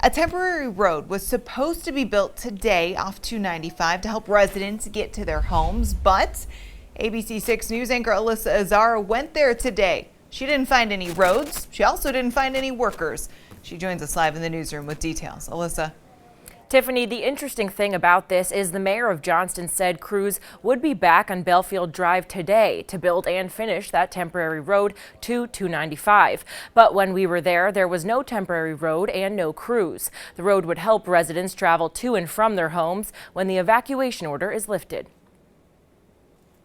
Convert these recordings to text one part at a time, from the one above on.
A temporary road was supposed to be built today off 295 to help residents get to their homes, but ABC 6 News anchor Alyssa Azar went there today. She didn't find any roads. She also didn't find any workers. She joins us live in the newsroom with details. Alyssa. Tiffany, the interesting thing about this is the mayor of Johnston said crews would be back on Belfield Drive today to build and finish that temporary road to 295. But when we were there was no temporary road and no crews. The road would help residents travel to and from their homes when the evacuation order is lifted.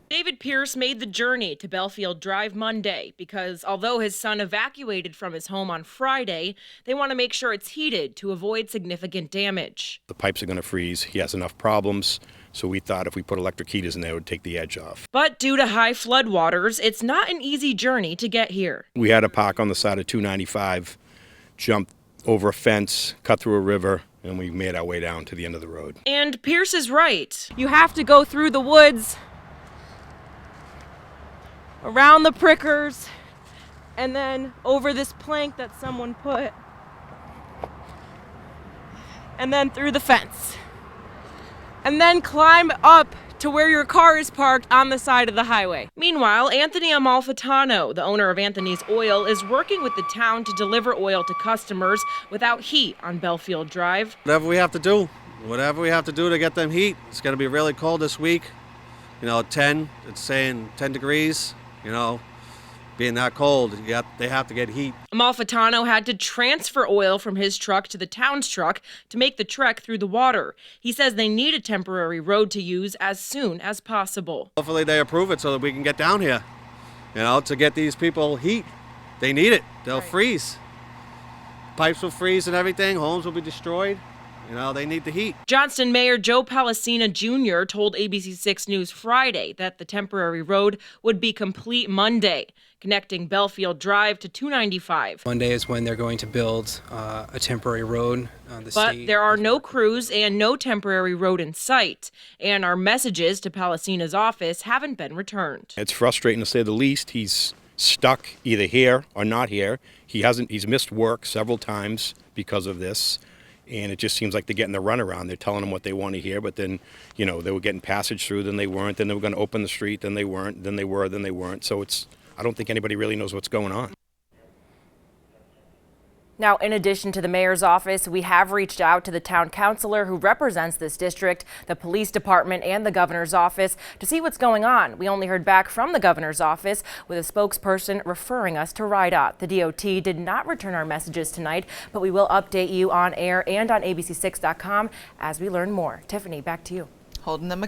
David Pierce made the journey to Belfield Drive Monday because although his son evacuated from his home on Friday, they want to make sure it's heated to avoid significant damage. The pipes are going to freeze. He has enough problems, so we thought if we put electric heaters in there, it would take the edge off. But due to high floodwaters, it's not an easy journey to get here. We had to park on the side of 295, jump over a fence, cut through a river, and we made our way down to the end of the road. And Pierce is right. You have to go through the woods, around the prickers, and then over this plank that someone put, and then through the fence, and then climb up to where your car is parked on the side of the highway. Meanwhile, Anthony Amalfitano, the owner of Anthony's Oil, is working with the town to deliver oil to customers without heat on Belfield Drive. Whatever we have to do to get them heat. It's going to be really cold this week. It's saying 10 degrees. Being that cold, they have to get heat. Amalfitano had to transfer oil from his truck to the town's truck to make the trek through the water. He says they need a temporary road to use as soon as possible. Hopefully they approve it so that we can get down here, to get these people heat. They need it. They'll freeze. Pipes will freeze and everything. Homes will be destroyed. They need the heat. Johnston Mayor Joe Palacina Jr. told ABC 6 News Friday that the temporary road would be complete Monday, connecting Belfield Drive to 295. Monday is when they're going to build a temporary road. But there are no crews and no temporary road in sight, and our messages to Palacina's office haven't been returned. It's frustrating to say the least. He's stuck either here or not here. He's missed work several times because of this. And it just seems like they're getting the runaround. They're telling them what they want to hear, but then, they were getting passage through, then they weren't, then they were going to open the street, then they weren't, then they were, then they weren't. So I don't think anybody really knows what's going on. Now, in addition to the mayor's office, we have reached out to the town councilor who represents this district, the police department, and the governor's office to see what's going on. We only heard back from the governor's office with a spokesperson referring us to RIDOT. The DOT did not return our messages tonight, but we will update you on air and on abc6.com as we learn more. Tiffany, back to you. Holding them accountable.